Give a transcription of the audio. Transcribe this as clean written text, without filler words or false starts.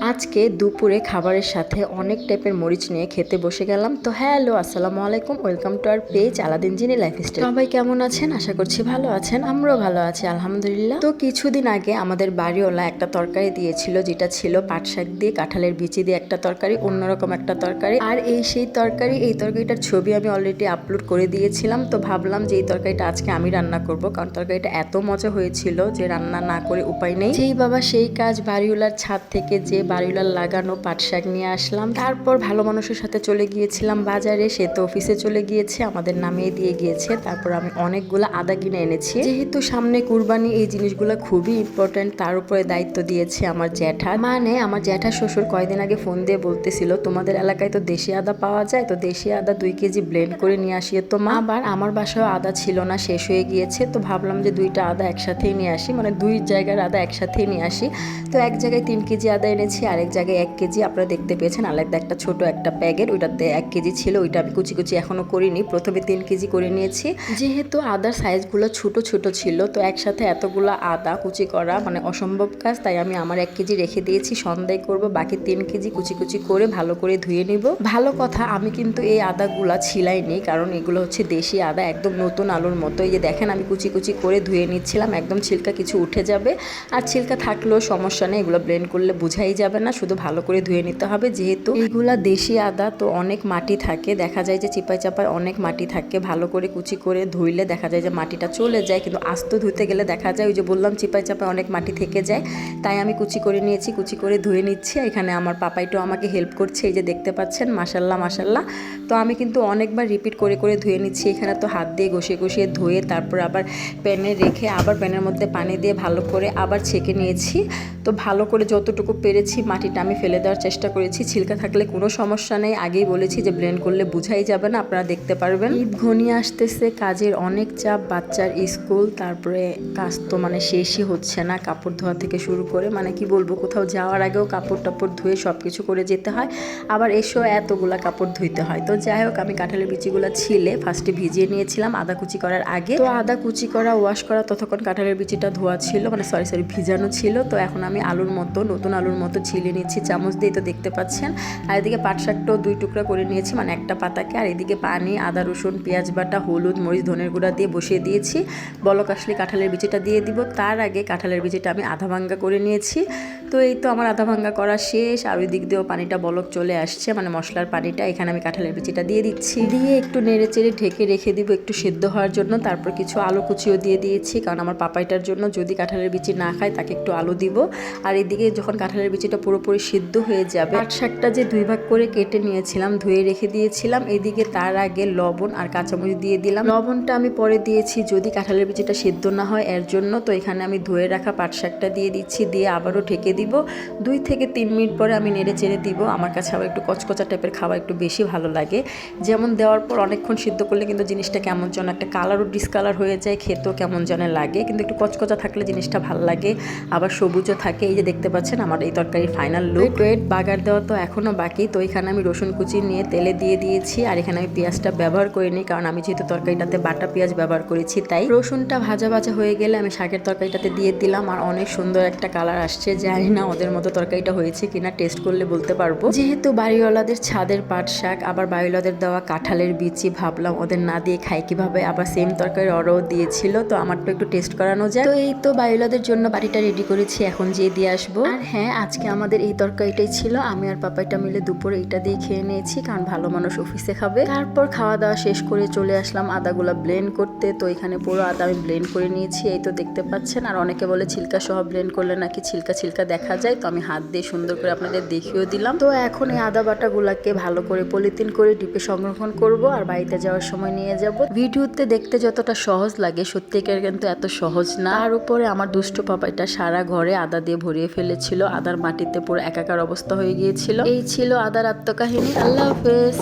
আজকে দুপুরে খাবারের সাথে অনেক টাইপের মরিচ নিয়ে খেতে বসে গেলাম। তো হ্যালো, আসসালামু আলাইকুম, welcome to our page Aladdin genie lifestyle. সবাই কেমন আছেন? আশা করছি ভালো আছেন। আমরাও ভালো আছি আলহামদুলিল্লাহ। তো কিছুদিন আগে আমাদের বাড়িওয়ালা একটা তরকারি দিয়েছিল, যেটা ছিল পাট শাক দিয়ে কাঁঠালের বিচি দিয়ে একটা তরকারি, অন্যরকম একটা তরকারি। আর সেই তরকারিটার ছবি আমি অলরেডি আপলোড করে দিয়েছিলাম। তো ভাবলাম যে এই তরকারিটা আজকে আমি রান্না করব, কারণ তরকারিটা এত মজা হয়েছিল যে রান্না না করে উপায় নেই। যেই বাবা সেই কাজ, বাড়িওয়ালার ছাদ থেকে যে বাড়িওয়ালার লাগানো পাট শাক নিয়ে আসলাম। তারপর ভালো মানুষের সাথে চলে গিয়েছিলাম বাজারে, সে তো অফিসে চলে গিয়েছে, আমাদের নামিয়ে দিয়ে গিয়েছে। তারপর আমি অনেকগুলো আদা কিনে এনেছি, যেহেতু সামনে কুরবানি, এই জিনিসগুলো খুবই ইম্পর্টেন্ট। তার উপরে দায়িত্ব দিয়েছে আমার জ্যাঠা, মানে আমার জ্যাঠা শ্বশুর কয়দিন আগে ফোন দিয়ে বলতেছিল, তোমাদের এলাকায় তো দেশি আদা পাওয়া যায়, তো দেশি আদা 2 কেজি ব্লেন্ড করে নিয়ে আসিয়ে তো মা। আবার আমার বাসায় আদা ছিল না, শেষ হয়ে গিয়েছে। তো ভাবলাম যে 2টা আদা একসাথেই নিয়ে আসি, মানে 2 জায়গার আদা একসাথেই নিয়ে আসি। তো এক জায়গায় 3 কেজি আদা এনেছি, আরেক জায়গায় 1 কেজি। আপনারা দেখতে পেয়েছেন আলাদা একটা ছোট একটা প্যাকেট, ওইটাতে 1 কেজি ছিল। ওইটা আমি কুচি কুচি এখনো করিনি, প্রথমে 3 কেজি করে নিয়েছি। যেহেতু আদার সাইজগুলো ছোট ছোট ছিল, তো একসাথে এতগুলো আদা কুচি করা মানে অসম্ভব কাজ, তাই আমি আমার 1 কেজি রেখে দিয়েছি, সন্ধ্যায় করব। বাকি 3 কেজি কুচি কুচি করে ভালো করে ধুয়ে নিব। ভালো কথা, আমি কিন্তু এই আদাগুলা ছিলাইনি, কারণ এগুলো হচ্ছে দেশি আদা, একদম নতুন আলুর মতো। এই যে দেখেন, আমি কুচি কুচি করে ধুয়ে নিচ্ছিলাম, একদম ছিলকা কিছু উঠে যাবে। আর ছিলকা থাকলেও সমস্যা নেই, এগুলো ব্লেন্ড করলে বোঝাই যাবে না, শুধু ভালো করে ধুয়ে নিতে হবে। যেহেতু এইগুলা দেশি আদা, তো অনেক মাটি থাকে, দেখা যায় যে চিপাই চাপায় অনেক মাটি থাকে। ভালো করে কুচি করে ধুইলে দেখা যায় যে মাটিটা চলে যায়, কিন্তু আস্ত ধুতে গেলে দেখা যায় ওই যে বললাম চিপাই চাপায় অনেক মাটি থেকে যায়। তাই আমি কুচি করে নিয়েছি, কুচি করে ধুয়ে নিচ্ছি। এখানে আমার পাপাইটাও আমাকে হেল্প করছে, এই যে দেখতে পাচ্ছেন, মাশাল্লাহ মাশাল্লাহ। তো আমি কিন্তু অনেকবার রিপিট করে করে ধুয়ে নিচ্ছি। এখানে তো হাত দিয়ে ঘষে ঘষে ধুয়ে তারপর আবার প্যানে রেখে আবার প্যানের মধ্যে পানি দিয়ে ভালো করে আবার ছেঁকে নিয়েছি। তো ভালো করে যতটুকু পেরেছি মাটিটা আমি ফেলে দেওয়ার চেষ্টা করেছি। ছিলকা থাকলে কোনো সমস্যা নেই, আগেই বলেছি যে ব্লেন্ড করলে বুঝাই যাবে না, আপনারা দেখতে পারবেন। ঈদ ঘনিয়ে আসতেছে, কাজের অনেক চাপ, বাচ্চার স্কুল, তারপরে কাজ তো মানে শেষই হচ্ছে না, কাপড় ধোয়া থেকে শুরু করে, মানে কি বলবো, কোথাও যাওয়ার আগেও কাপড় টাপড় ধুয়ে সব কিছু করে যেতে হয়, আবার এসেও এতগুলা কাপড় ধুইতে হয়। তো যাই হোক, আমি কাঁঠালের বিচিগুলো ছিলে ফার্স্টে ভিজিয়ে নিয়েছিলাম আদা কুচি করার আগে। তো আদা কুচি করা, ওয়াশ করা, ততক্ষণ কাঁঠালের বিচিটা ধোয়া ছিল, মানে সরি ভিজানো ছিল। তো এখন আমি আলুর মতো, নতুন আলুর মতো ছিলে নিচ্ছি চামচ দিয়ে, তো দেখতে পাচ্ছেন। আর এদিকে পাট শাকটাও 2 টুকরা করে নিয়েছি, মানে একটা পাতাকে। আর এদিকে পানি, আদা রসুন পেঁয়াজ বাটা, হলুদ মরিচ ধনের গুঁড়া দিয়ে বসিয়ে দিয়েছি। বলক আসলে কাঁঠালের বিচিটা দিয়ে দিব। তার আগে কাঁঠালের বিচিটা আমি আধা ভাঙ্গা করে নিয়েছি। তো এই তো আমার আধা ভাঙ্গা করা শেষ। আর ওই দিক দিয়েও পানিটা বলক চলে আসছে, মানে মশলার পানিটা। এখানে আমি কাঁঠালের বিচিটা দিয়ে দিচ্ছি, দিয়ে একটু নেড়ে চেড়ে ঢেকে রেখে দিব একটু সেদ্ধ হওয়ার জন্য। তারপর কিছু আলু কুচিও দিয়ে দিয়েছি, কারণ আমার পাপাইটার জন্য যদি কাঁঠালের বিচি না খায় তাকে একটু আলু দিব। আর এদিকে যখন কাঁঠালের বিচিটা পুরোপুরি সিদ্ধ হয়ে যাবে, পাট শাকটা যে 2 ভাগ করে কেটে নিয়েছিলাম, ধুয়ে রেখে দিয়েছিলাম, এদিকে তার আগে লবণ আর কাঁচামরিচ দিয়ে দিলাম। লবণটা আমি পরে দিয়েছি যদি কাঁঠালের বিচিটা সিদ্ধ না হয় এর জন্য। তো এখানে আমি ধুয়ে রাখা পাট শাকটা দিয়ে দিচ্ছি, দিয়ে আবারও ঢেকে দিব। 2 থেকে 3 মিনিট পরে আমি নেড়ে চেড়ে দিব। আমার কাছে আবার একটু কচকচা টাইপের খাবার একটু বেশি ভালো লাগে, যেমন দেওয়ার পর অনেকক্ষণ সিদ্ধ করলে কিন্তু জিনিসটা কেমন যেন একটা কালারও ডিসকালার হয়ে যায়, খেতেও কেমন যেন লাগে, কিন্তু একটু কচকচা থাকলে জিনিসটা ভালো লাগে, আবার সবুজও থাকে। এই যে দেখতে পাচ্ছেন আমার এই তরকারির ফাইনাল লুক। বাগার দেওয়া তো এখনও বাকি। তো এখানে আমি রসুন কুচি নিয়ে তেলে দিয়ে দিয়েছি, আর এখানে আমি পেঁয়াজটা ব্যবহার করিনি, কারণ আমি যেহেতু তরকারিটাতে বাটা পেঁয়াজ ব্যবহার করেছি, তাই রসুনটা ভাজা ভাজা হয়ে গেলে আমি শাকের তরকারিটাতে দিয়ে দিলাম। আর অনেক সুন্দর একটা কালার আসছে, জানি না ওদের মতো তরকারিটা হয়েছে কিনা, টেস্ট করলে বলতে পারবো। যেহেতু বাড়িওয়ালাদের ছাদের পাট শাক, আবার বাড়িওয়ালাদের দেওয়া কাঁঠালের বিচি, ভাবলাম ওদের না দিয়ে খাই কিভাবে, আবার সেম তরকারি ওরাও দিয়েছিল, তো আমারটা একটু টেস্ট করানো যায়। তো এই তো বাড়িওয়ালাদের জন্য বাড়িটা রেডি করেছি, এখন যেয়ে দিয়ে আসবো। আর হ্যাঁ, আজকে আমাদের এই তরকারিটাই ছিল, আমি আর পাপাইটা মিলে দুপুরে এটা দিয়ে খেয়ে নিয়েছি, কারণ ভালো মানুষ অফিসে খাবে। তারপর খাওয়া দাওয়া শেষ করে চলে আসলাম আদাগুলা ব্লেন্ড করতে। তো এখানে পুরো আদা আমি ব্লেন্ড করে নিয়েছি, এই তো দেখতে পাচ্ছেন। আর অনেকে বলে ছিলকা সহ ব্লেন্ড করলে নাকি ছিলকা ছিলকা দেখা যায়, তো আমি হাত দিয়ে সুন্দর করে আপনাদের দেখিয়েও দিলাম। তো এখন এই আদা বাটাগুলাকে ভালো করে পলিথিন করে ডিপে সংরক্ষণ করব, আর বাড়িতে যাওয়ার সময় নিয়ে যাব। ভিডিওতে দেখতে যতটা সহজ লাগে, সত্যিকার কিন্তু এত সহজ না। তার উপরে আমার দুষ্ট পাপাইটা সারা ঘরে আদা দিয়ে ভরিয়ে ফেলেছিল, আদার মাটিতে পুরো একাকার অবস্থা হয়ে গিয়েছিল। এই ছিল আদার আত্মকাহিনী। আল্লাহ হাফেজ।